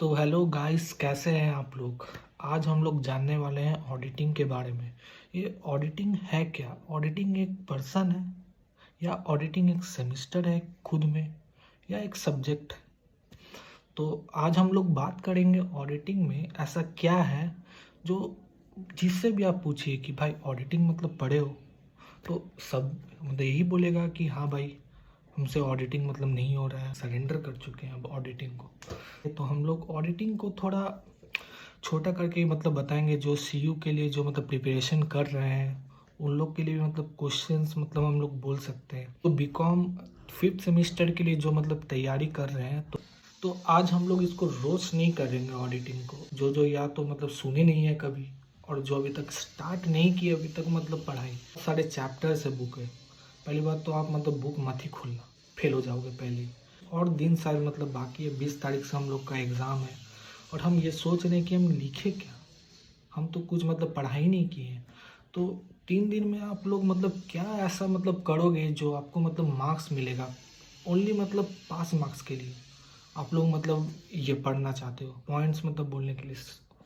तो hello guys, कैसे हैं आप लोग। आज हम लोग जानने वाले हैं ऑडिटिंग के बारे में। ये ऑडिटिंग है क्या? ऑडिटिंग एक पर्सन है या ऑडिटिंग एक सेमिस्टर है खुद में, या एक सब्जेक्ट है? तो आज हम लोग बात करेंगे ऑडिटिंग में ऐसा क्या है जो, जिससे भी आप पूछिए कि भाई ऑडिटिंग मतलब पढ़े हो, तो सब मतलब यही बोलेगा कि हाँ भाई, हमसे ऑडिटिंग मतलब नहीं हो रहा है, सरेंडर कर चुके हैं अब ऑडिटिंग को। तो हम लोग ऑडिटिंग को थोड़ा छोटा करके मतलब बताएंगे, जो सीयू के लिए जो मतलब प्रिपरेशन कर रहे हैं उन लोग के लिए भी मतलब क्वेश्चंस मतलब हम लोग बोल सकते हैं। तो बीकॉम फिफ्थ सेमेस्टर के लिए जो मतलब तैयारी कर रहे हैं, तो आज हम लोग इसको रोस्ट नहीं करेंगे ऑडिटिंग को। जो जो या तो मतलब सुने नहीं है कभी, और जो अभी तक स्टार्ट नहीं किए अभी तक मतलब पढ़ाई, सारे चैप्टर से बुक है। पहली बात तो आप मतलब बुक मत ही खोलना, फेल हो जाओगे पहले ही। और दिन शायद मतलब बाकी है, 20 तारीख से हम लोग का एग्ज़ाम है, और हम ये सोच रहे हैं कि हम लिखे क्या। हम तो कुछ मतलब पढ़ाई नहीं किए हैं। तो 3 दिन में आप लोग मतलब क्या ऐसा मतलब करोगे जो आपको मतलब मार्क्स मिलेगा, ओनली मतलब पास मार्क्स के लिए आप लोग मतलब ये पढ़ना चाहते हो पॉइंट्स मतलब बोलने के लिए।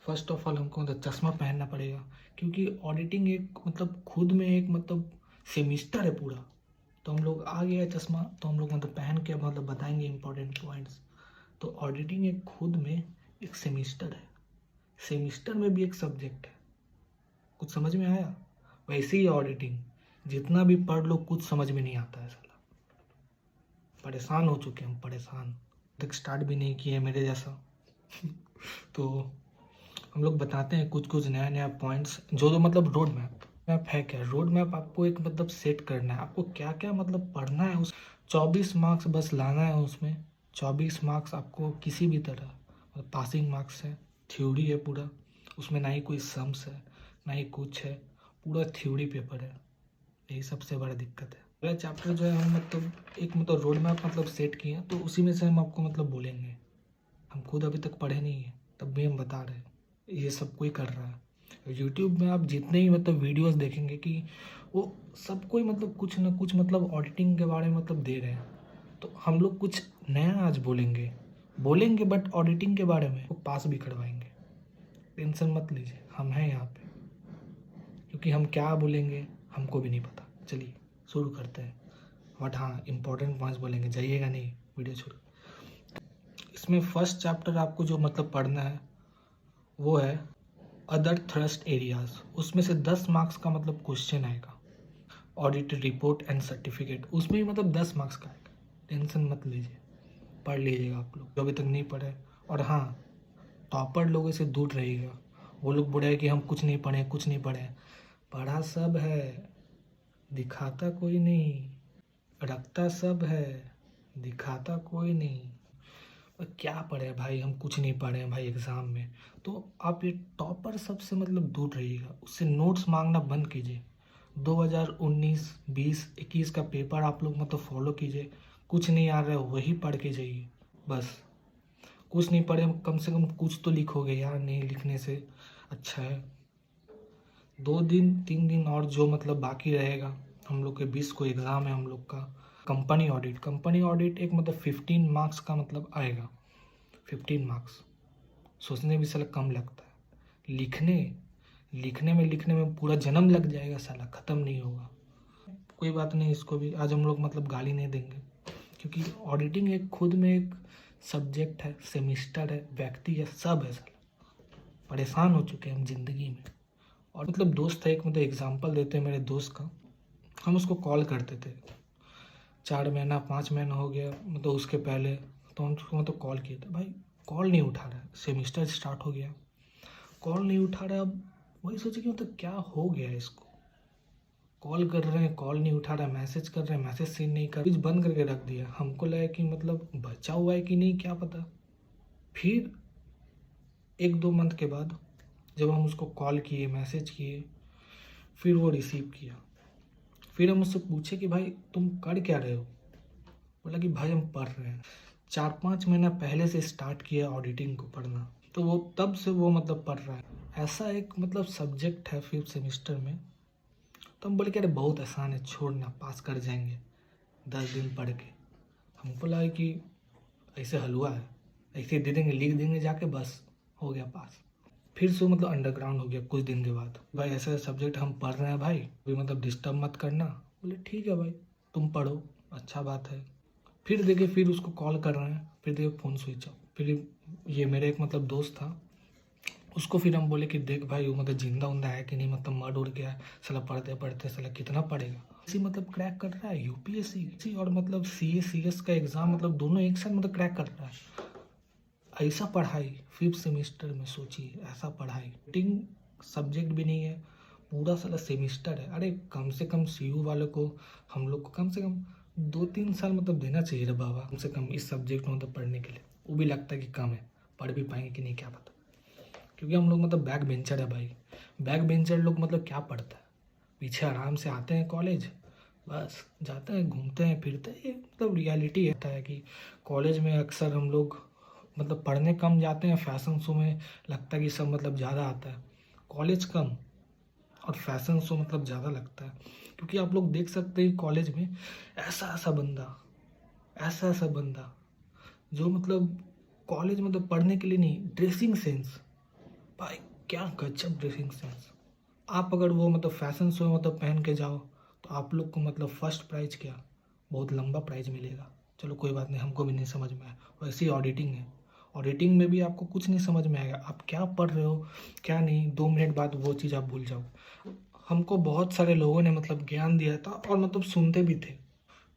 फर्स्ट ऑफ ऑल हमको मतलब चश्मा पहनना पड़ेगा, क्योंकि ऑडिटिंग एक मतलब खुद में एक मतलब सेमिस्टर है पूरा। तो हम लोग आ गया चश्मा, तो हम लोग मतलब पहन के मतलब बताएंगे इंपॉर्टेंट पॉइंट्स। तो ऑडिटिंग एक खुद में एक सेमिस्टर है, सेमिस्टर में भी एक सब्जेक्ट है। कुछ समझ में आया? वैसे ही ऑडिटिंग, जितना भी पढ़ लो कुछ समझ में नहीं आता है साला। परेशान हो चुके हैं हम, परेशान। तक स्टार्ट भी नहीं किए मेरे जैसा। तो हम लोग बताते हैं कुछ कुछ नया नया पॉइंट्स, जो जो मतलब रोड मैप। मैप है क्या? रोड मैप आपको एक मतलब सेट करना है, आपको क्या क्या मतलब पढ़ना है। उस 24 मार्क्स बस लाना है उसमें। 24 मार्क्स आपको किसी भी तरह मतलब पासिंग मार्क्स है, थ्योरी है पूरा। उसमें ना ही कोई सम्स है ना ही कुछ है, पूरा थ्योरी पेपर है। यही सबसे बड़ा दिक्कत है। पहला चैप्टर जो है हम मतलब एक मतलब रोड मैप मतलब सेट किए हैं, तो उसी में से हम आपको मतलब बोलेंगे। हम खुद अभी तक पढ़े नहीं हैं, तब भी हम बता रहे हैं। ये सब कोई कर रहा है। यूट्यूब में आप जितने ही मतलब वीडियोस देखेंगे कि वो सब कोई मतलब कुछ ना कुछ मतलब ऑडिटिंग के बारे में मतलब दे रहे हैं। तो हम लोग कुछ नया आज बोलेंगे, बट ऑडिटिंग के बारे में वो पास भी करवाएंगे। टेंशन मत लीजिए, हम हैं यहाँ पे। क्योंकि हम क्या बोलेंगे हमको भी नहीं पता। चलिए शुरू करते हैं। बट हाँ, इम्पोर्टेंट पॉइंट्स बोलेंगे, जाइएगा नहीं वीडियो छोड़। इसमें फर्स्ट चैप्टर आपको जो मतलब पढ़ना है वो है अदर थ्रस्ट एरियाज। उसमें से 10 मार्क्स का मतलब क्वेश्चन आएगा। ऑडिट रिपोर्ट एंड सर्टिफिकेट, उसमें भी मतलब 10 मार्क्स का आएगा। टेंशन मत लीजिए, पढ़ लीजिएगा आप लोग जो अभी तक नहीं पढ़े। और हाँ, टॉपर लोगों से दूर रहिएगा। वो लोग बोले कि हम कुछ नहीं पढ़े, कुछ नहीं पढ़े। पढ़ा सब है, दिखाता कोई नहीं। रखता सब है, दिखाता कोई नहीं। और क्या पढ़े भाई, हम कुछ नहीं पढ़े हैं भाई एग्ज़ाम में। तो आप ये टॉपर सबसे मतलब दूर रहिएगा, उससे नोट्स मांगना बंद कीजिए। 2019, 20, 21 का पेपर आप लोग मतलब फॉलो कीजिए। कुछ नहीं आ रहा है वही पढ़ के जाइए बस। कुछ नहीं पढ़े, कम से कम कुछ तो लिखोगे यार, नहीं लिखने से अच्छा है। 2 दिन 3 दिन और जो मतलब बाकी रहेगा, हम लोग के 20 को एग्ज़ाम है हम लोग का। कंपनी ऑडिट एक मतलब 15 मार्क्स का मतलब आएगा। 15 मार्क्स सोचने भी साला कम लगता है, लिखने में पूरा जन्म लग जाएगा साला, ख़त्म नहीं होगा। कोई बात नहीं, इसको भी आज हम लोग मतलब गाली नहीं देंगे, क्योंकि ऑडिटिंग एक खुद में एक सब्जेक्ट है, सेमिस्टर है, व्यक्ति है, सब है साला। परेशान हो चुके हैं हम ज़िंदगी में। और मतलब दोस्त है एक, मतलब एग्जांपल देते हैं मेरे दोस्त का। हम उसको कॉल करते थे 4 महीना 5 महीना हो गया मतलब उसके पहले। तो हम उसको मतलब कॉल किए थे, भाई कॉल नहीं उठा रहा है। सेमिस्टर स्टार्ट हो गया, कॉल नहीं उठा रहा है। अब वही सोचे कि मतलब क्या हो गया है इसको। कॉल कर रहे हैं, कॉल नहीं उठा रहा है, मैसेज कर रहे हैं, मैसेज सीन नहीं कर, कुछ बंद करके रख दिया। हमको लगा कि मतलब बचा हुआ है कि नहीं क्या पता। फिर 1-2 मंथ के बाद जब हम उसको कॉल किए, मैसेज किए, फिर वो रिसीव किया। फिर हम उससे पूछे कि भाई तुम कर क्या रहे हो? बोला कि भाई हम पढ़ रहे हैं। 4-5 महीना पहले से स्टार्ट किया ऑडिटिंग को पढ़ना, तो वो तब से वो मतलब पढ़ रहा है। ऐसा एक मतलब सब्जेक्ट है फिफ्थ सेमिस्टर में। तो हम बोले कि अरे बहुत आसान है, छोड़ना, पास कर जाएंगे 10 दिन पढ़ के। हमको लगा कि ऐसे हलवा है, ऐसे दे देंगे, लिख देंगे जाके, बस हो गया पास। फिर से मतलब अंडरग्राउंड हो गया कुछ दिन के बाद। भाई ऐसा सब्जेक्ट हम पढ़ रहे हैं भाई, कोई मतलब डिस्टर्ब मत करना। बोले ठीक है भाई, तुम पढ़ो, अच्छा बात है। फिर देखे, फिर उसको कॉल कर रहे हैं, फिर देखे फ़ोन स्विच ऑफ। फिर ये मेरे एक मतलब दोस्त था, उसको फिर हम बोले कि देख भाई वो मतलब जिंदा उंदा है कि नहीं, मतलब मर उड़ गया है, साला पढ़ते पढ़ते साला कितना पढ़ेगा। इसी मतलब क्रैक कर रहा है यूपीएससी और मतलब सीए सीएस का एग्जाम, मतलब दोनों एक साथ मतलब क्रैक कर रहा है। ऐसा पढ़ाई 5th सेमेस्टर में, सोचिए ऐसा पढ़ाई। टिंग सब्जेक्ट भी नहीं है, पूरा साला सेमेस्टर है। अरे कम से कम सीयू वालों को, हम लोग को कम से कम 2-3 साल मतलब देना चाहिए रे बाबा, कम से कम इस सब्जेक्ट में मतलब पढ़ने के लिए। वो भी लगता है कि कम है, पढ़ भी पाएंगे कि नहीं क्या पता। क्योंकि हम लोग मतलब बैक बेंचर है भाई। बैक बेंचर लोग मतलब क्या पढ़ता है, पीछे आराम से आते हैं कॉलेज, बस जाते हैं घूमते हैं फिरते हैं। ये मतलब रियलिटी है कि कॉलेज में अक्सर हम लोग मतलब पढ़ने कम जाते हैं, फैशन शो में लगता है कि सब मतलब ज़्यादा आता है। कॉलेज कम और फैशन शो मतलब ज़्यादा लगता है। क्योंकि आप लोग देख सकते हैं कॉलेज में ऐसा ऐसा बंदा, ऐसा ऐसा बंदा जो मतलब कॉलेज मतलब पढ़ने के लिए नहीं, ड्रेसिंग सेंस, भाई क्या गजब ड्रेसिंग सेंस। आप अगर वो मतलब फैशन शो में मतलब पहन के जाओ तो आप लोग को मतलब फर्स्ट प्राइज क्या, बहुत लंबा प्राइज मिलेगा। चलो कोई बात नहीं, हमको भी नहीं समझ में आया। वैसे ही ऑडिटिंग है, ऑडिटिंग में भी आपको कुछ नहीं समझ में आएगा, आप क्या पढ़ रहे हो क्या नहीं, 2 मिनट बाद वो चीज़ आप भूल जाओ। हमको बहुत सारे लोगों ने मतलब ज्ञान दिया था और मतलब सुनते भी थे।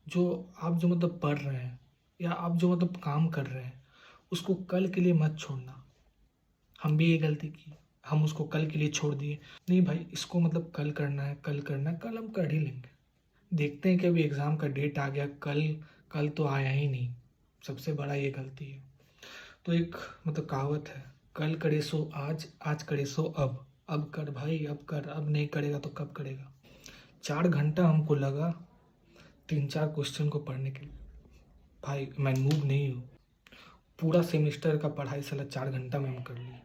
जो आप जो मतलब पढ़ रहे हैं या आप जो मतलब काम कर रहे हैं, उसको कल के लिए मत छोड़ना। हम भी ये गलती की, हम उसको कल के लिए छोड़ दिए। नहीं भाई, इसको मतलब कल करना है, कल करना है, कल हम कर ही लेंगे। देखते हैं कि अभी एग्ज़ाम का डेट आ गया, कल कल तो आया ही नहीं। सबसे बड़ा ये गलती है। तो एक मतलब कहावत है, कल करे सो आज, आज करे सो अब कर भाई, अब कर, अब नहीं करेगा तो कब करेगा। 4 घंटा हमको लगा 3-4 क्वेश्चन को पढ़ने के लिए। भाई मैं मूव नहीं हूँ, पूरा सेमेस्टर का पढ़ाई साला 4 घंटा में हम कर लिए।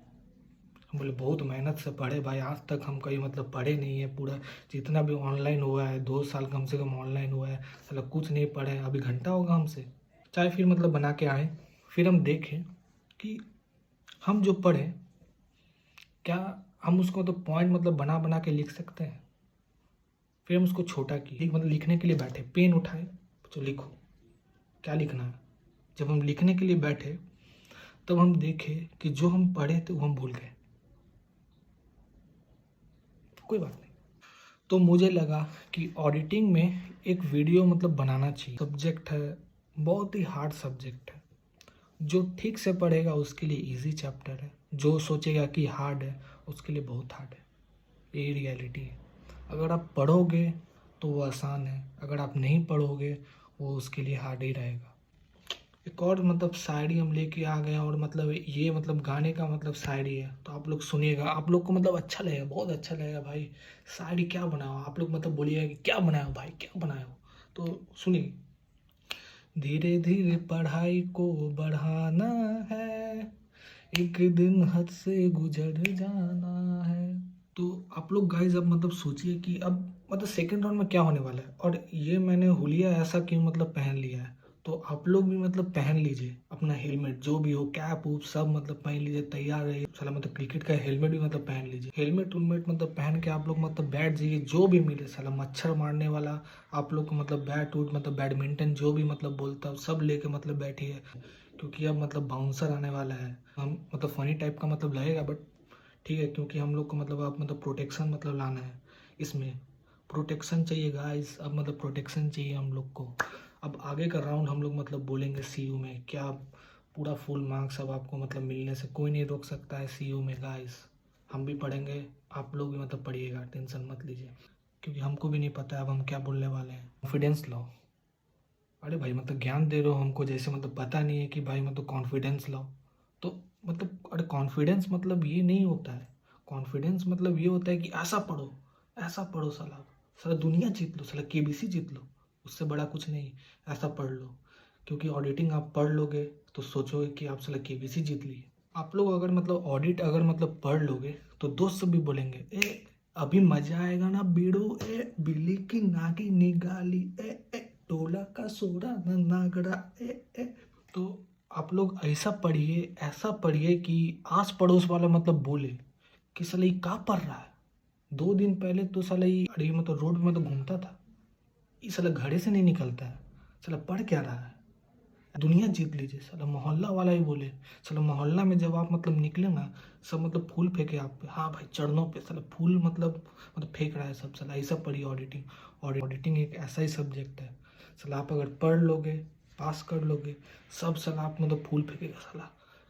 हम बोले बहुत मेहनत से पढ़े भाई, आज तक हम कहीं मतलब पढ़े नहीं है। पूरा जितना भी ऑनलाइन हुआ है, 2 साल कम से कम ऑनलाइन हुआ है, साला कुछ नहीं पढ़े, अभी घंटा होगा हमसे। चाहे फिर मतलब बना के आए, फिर हम देखें कि हम जो पढ़े क्या हम उसको तो पॉइंट मतलब बना बना के लिख सकते हैं। फिर हम उसको छोटा किए, मतलब लिखने के लिए बैठे, पेन उठाए, तो लिखो क्या लिखना है। जब हम लिखने के लिए बैठे तब हम देखे कि जो हम पढ़े थे वो हम भूल गए। कोई बात नहीं। तो मुझे लगा कि ऑडिटिंग में एक वीडियो मतलब बनाना चाहिए। सब्जेक्ट है, बहुत ही हार्ड सब्जेक्ट है। जो ठीक से पढ़ेगा उसके लिए इजी चैप्टर है, जो सोचेगा कि हार्ड है उसके लिए बहुत हार्ड है। यही रियलिटी है। अगर आप पढ़ोगे तो वो आसान है, अगर आप नहीं पढ़ोगे वो उसके लिए हार्ड ही रहेगा। एक और मतलब शायरी हम लेके आ गए हैं, और मतलब ये मतलब गाने का मतलब शायरी है, तो आप लोग सुनिएगा, आप लोग को मतलब अच्छा लगेगा, बहुत अच्छा लगेगा भाई। शायरी क्या बनाओ आप लोग, मतलब बोलिएगा कि क्या बनाए हो भाई, क्या बनाए हो। तो सुनिए, धीरे धीरे पढ़ाई को बढ़ाना है, एक दिन हद से गुजर जाना है। तो आप लोग गाइज अब मतलब सोचिए कि अब मतलब सेकंड राउंड में क्या होने वाला है, और ये मैंने हुलिया ऐसा क्यों मतलब पहन लिया है। तो आप लोग भी मतलब पहन लीजिए अपना हेलमेट, जो भी हो, कैप वूप सब मतलब पहन लीजिए, तैयार रहिए। साला मतलब क्रिकेट का हेलमेट भी मतलब पहन लीजिए, हेलमेट उलमेट मतलब पहन के आप लोग मतलब बैठ जाइए, जो भी मिले साला मच्छर मारने वाला आप लोग को मतलब बैट वूट मतलब बैडमिंटन जो भी मतलब बोलता है सब लेके मतलब बैठिए। क्योंकि अब मतलब बाउंसर आने वाला है, हम मतलब फनी टाइप का मतलब लगेगा बट ठीक है, क्योंकि हम लोग को मतलब अब मतलब प्रोटेक्शन मतलब लाना है, इसमें प्रोटेक्शन चाहिए गाइस। अब मतलब प्रोटेक्शन चाहिए हम लोग को। अब आगे का राउंड हम लोग मतलब बोलेंगे सीयू में क्या, पूरा फुल मार्क्स अब आपको मतलब मिलने से कोई नहीं रोक सकता है सीयू में गाइस। हम भी पढ़ेंगे, आप लोग भी मतलब पढ़िएगा, टेंशन मत लीजिए, क्योंकि हमको भी नहीं पता अब हम क्या बोलने वाले हैं। कॉन्फिडेंस लाओ। अरे भाई मतलब ज्ञान दे रहे हो हमको, जैसे मतलब पता नहीं है कि भाई मतलब कॉन्फिडेंस लाओ। तो मतलब अरे कॉन्फिडेंस मतलब ये नहीं होता है। कॉन्फिडेंस मतलब ये होता है कि ऐसा पढ़ो, ऐसा पढ़ो, साला साला दुनिया जीत लो, साला केबीसी जीत लो, उससे बड़ा कुछ नहीं। ऐसा पढ़ लो, क्योंकि ऑडिटिंग आप पढ़ लोगे तो सोचोगे कि आप साला केबीसी जीत लिए। आप लोग अगर मतलब ऑडिट अगर मतलब पढ़ लोगे तो दोस्त सब भी बोलेंगे ए अभी मजा आएगा ना बीड़ू, ए बिल्ली की नागी निगाली, ए टोला का सोरा ना नागड़ा, ए। तो आप लोग ऐसा पढ़िए कि आस पड़ोस वाला मतलब बोले कि साला ये का पढ़ रहा है। 2 दिन पहले तो साला ये अरे मतलब रोड में तो घूमता था, ये साला घरे से नहीं निकलता है, साला पढ़ क्या रहा है। दुनिया जीत लीजिए, साला मोहल्ला वाला ही बोले। साला मोहल्ला में जब आप मतलब निकले ना, सब मतलब फूल फेंके आप पे, हाँ भाई चरणों पे साला फूल मतलब फेंक रहा है सब। साला ऐसा पढ़िए ऑडिटिंग। ऑडिटिंग एक ऐसा ही सब्जेक्ट है, साला आप अगर पढ़ लोगे, पास कर लोगे, सब साला आप मतलब फूल फेंकेगा साला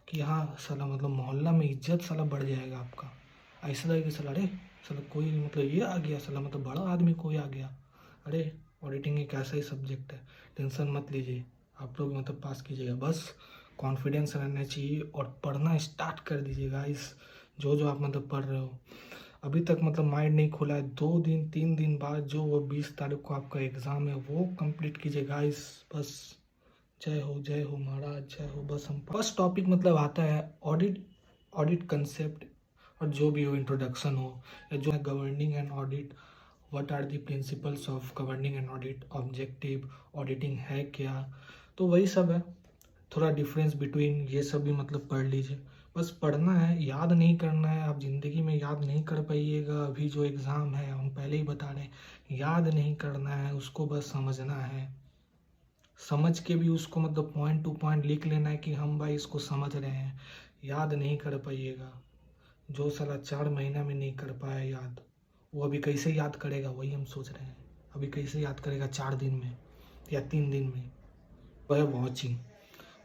कि हाँ साला मतलब मोहल्ला में इज्जत साला बढ़ जाएगा आपका। ऐसा लगेगा साला अरे साला कोई मतलब ये आ गया, साला मतलब बड़ा आदमी कोई आ गया। अरे ऑडिटिंग एक ऐसा ही सब्जेक्ट है, टेंशन मत लीजिए, आप लोग मतलब पास कीजिएगा। बस कॉन्फिडेंस रहना चाहिए और पढ़ना स्टार्ट कर दीजिएगा। इस जो जो आप मतलब पढ़ रहे हो, अभी तक मतलब माइंड नहीं खोला है, 2 दिन 3 दिन बाद जो वो 20 तारीख को आपका एग्ज़ाम है वो कंप्लीट कीजिएगा। इस बस जय हो महाराज, जय हो। बस हम फर्स्ट टॉपिक मतलब आता है ऑडिट। ऑडिट कंसेप्ट और जो भी हो इंट्रोडक्शन हो, या जो है governing and audit, what are the principles of governing and audit, objective, auditing है क्या, तो वही सब है। थोड़ा डिफरेंस बिटवीन ये सब भी मतलब पढ़ लीजिए। बस पढ़ना है, याद नहीं करना है। आप ज़िंदगी में याद नहीं कर पाइएगा। अभी जो एग्ज़ाम है हम पहले ही बता रहे हैं, याद नहीं करना है उसको, बस समझना है। समझ के भी उसको मतलब पॉइंट टू पॉइंट लिख लेना है कि हम भाई इसको समझ रहे हैं। याद नहीं कर पाइएगा। जो साला 4 महीना में नहीं कर पाया याद, वो अभी कैसे याद करेगा, वही हम सोच रहे हैं। अभी कैसे याद करेगा 4 दिन में या 3 दिन में। वह है वॉचिंग।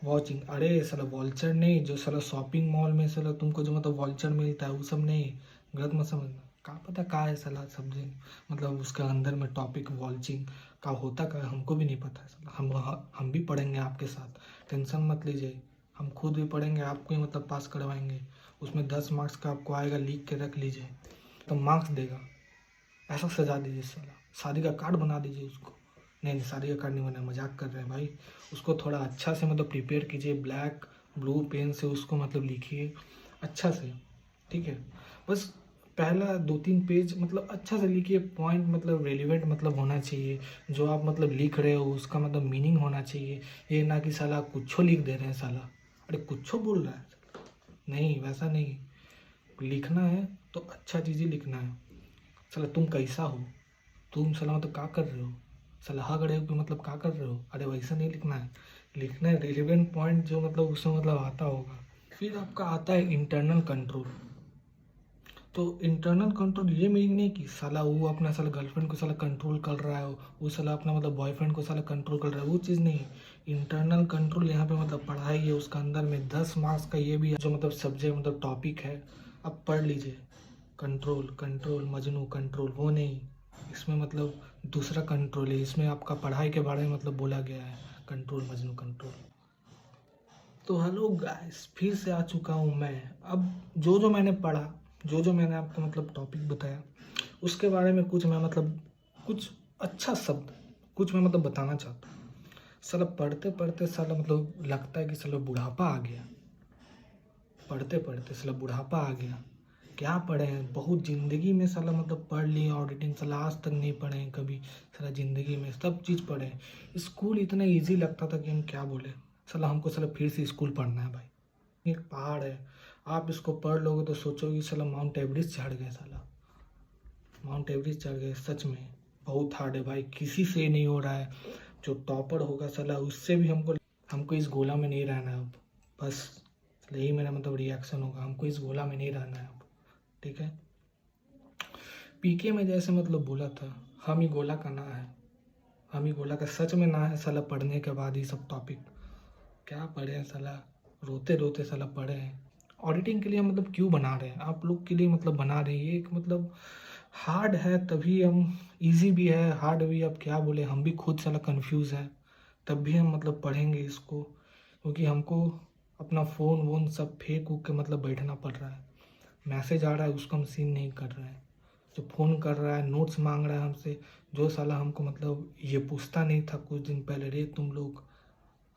वॉचिंग अरे साला वॉल्चर नहीं, जो साला शॉपिंग मॉल में साला तुमको जो मतलब वॉल्चर मिलता है वो सब नहीं, गलत मत समझना। का पता का है साला सब्जेक्ट, मतलब उसका अंदर में टॉपिक वॉल्चिंग का होता का है, हमको भी नहीं पता है साला। हम भी पढ़ेंगे आपके साथ, टेंशन मत लीजिए। हम खुद भी पढ़ेंगे, आपको ही मतलब पास करवाएंगे। उसमें 10 मार्क्स का आपको आएगा, लिख के रख लीजिए, तो मार्क्स देगा। ऐसा सजा दीजिए साला, शादी का कार्ड बना दीजिए उसको। नहीं नहीं, शादी का कार्ड नहीं बना, मजाक कर रहे हैं भाई। उसको थोड़ा अच्छा से मतलब प्रिपेयर कीजिए, ब्लैक ब्लू पेन से उसको मतलब लिखिए अच्छा से, ठीक है। बस पहला 2-3 पेज मतलब अच्छा से लिखिए, पॉइंट मतलब रेलिवेंट मतलब होना चाहिए। जो आप मतलब लिख रहे हो उसका मतलब मीनिंग होना चाहिए। ये ना कि साला कुछो लिख दे रहे हैं साला, अरे कुछो बोल रहा है, नहीं वैसा नहीं। लिखना है तो अच्छा चीज़ ही लिखना है। साला तुम कैसा हो, तुम साला मतलब क्या कर रहे हो, सलाह गड़े हो कि मतलब क्या कर रहे हो, अरे वैसा नहीं लिखना है। लिखना है रिलेवेंट पॉइंट जो मतलब उसमें मतलब आता होगा। फिर आपका आता है इंटरनल कंट्रोल। तो इंटरनल कंट्रोल ये मीनिंग नहीं कि साला वो अपना साला गर्लफ्रेंड को साला कंट्रोल कर रहा है, वो साला अपना मतलब बॉयफ्रेंड को साला कंट्रोल कर रहा है, वो चीज़ नहीं। इंटरनल कंट्रोल यहाँ पे मतलब पढ़ाई है, उसका अंदर में 10 मार्क्स का ये भी है जो मतलब सब्जेक्ट मतलब टॉपिक है, अब पढ़ लीजिए। कंट्रोल कंट्रोल मजनू कंट्रोल वो नहीं, इसमें मतलब दूसरा कंट्रोल है। इसमें आपका पढ़ाई के बारे में मतलब बोला गया है, कंट्रोल मजनू कंट्रोल। तो हेलो गाइस, फिर से आ चुका हूँ मैं। अब जो जो मैंने पढ़ा, जो जो मैंने आपको मतलब टॉपिक बताया, उसके बारे में कुछ मैं मतलब कुछ अच्छा शब्द कुछ मैं मतलब बताना चाहता हूँ। साला पढ़ते पढ़ते साला मतलब लगता है कि साला बुढ़ापा आ गया। पढ़ते पढ़ते साला बुढ़ापा आ गया। क्या पढ़े हैं, बहुत ज़िंदगी में साला मतलब पढ़ लिए ऑडिटिंग, साला आज तक नहीं पढ़े हैं कभी। साला ज़िंदगी में सब चीज़ पढ़े हैं। स्कूल इतना इजी लगता था कि हम क्या बोले। साला हमको साला फिर से स्कूल पढ़ना है भाई। एक पहाड़ है, आप इसको पढ़ लोगे तो सोचोगे साला माउंट एवरेस्ट चढ़ गए। साला माउंट एवरेस्ट चढ़ गए, सच में बहुत हार्ड है भाई, किसी से नहीं हो रहा है। जो टॉपर होगा साला उससे भी हमको हमको इस गोला में नहीं रहना है अब। बस यही मेरा मतलब रिएक्शन होगा, हमको इस गोला में नहीं रहना है अब, ठीक है। पीके में जैसे मतलब बोला था, हम ही गोला का ना है, हम ही गोला का सच में ना है। साला पढ़ने के बाद ही सब टॉपिक क्या पढ़े हैं साला, रोते रोते साला पढ़े हैं। ऑडिटिंग के लिए मतलब क्यों बना रहे हैं आप लोग के लिए, मतलब बना रहे हैं ये एक मतलब हार्ड है तभी हम, इजी भी है हार्ड भी, अब क्या बोले, हम भी खुद साला कंफ्यूज है। तब भी हम मतलब पढ़ेंगे इसको, क्योंकि हमको अपना फ़ोन वोन सब फेंक उक के मतलब बैठना पड़ रहा है। मैसेज आ रहा है उसको हम सीन नहीं कर रहे हैं, जो फ़ोन कर रहा है नोट्स मांग रहा है हमसे, जो साला हमको मतलब ये पूछता नहीं था कुछ दिन पहले, रे तुम लोग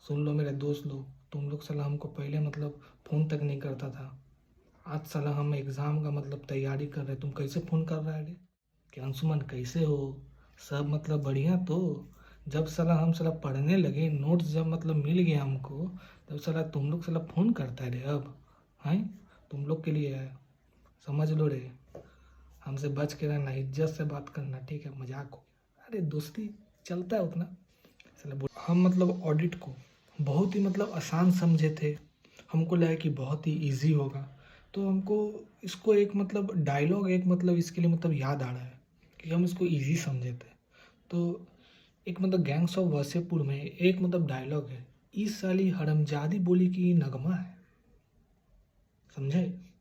सुन लो मेरे दोस्त लोग, तुम लोग साला हमको पहले मतलब फ़ोन तक नहीं करता था। आज साला हम एग्ज़ाम का मतलब तैयारी कर रहे हैं, तुम कैसे फ़ोन कर रहा है रे, कि अंशुमन कैसे हो, सब मतलब बढ़िया तो, जब साला हम साला पढ़ने लगे, नोट्स जब मतलब मिल गया हमको, तब साला तुम लोग साला फ़ोन करता है रे अब, हैं? तुम लोग के लिए है, समझ लो रे। हमसे बच के रहना, इज्जत से बात करना, ठीक है? मजाक हो गया, अरे दोस्ती चलता है उतना। साला हम मतलब ऑडिट को बहुत ही मतलब आसान समझे थे, हमको लगा कि बहुत ही इजी होगा। तो हमको इसको एक मतलब डायलॉग एक मतलब इसके लिए मतलब याद आ रहा है कि हम इसको इजी समझे थे। तो एक मतलब गैंग्स ऑफ वासेपुर में एक मतलब डायलॉग है, इस साली हरमजादी बोली कि नगमा है, समझे?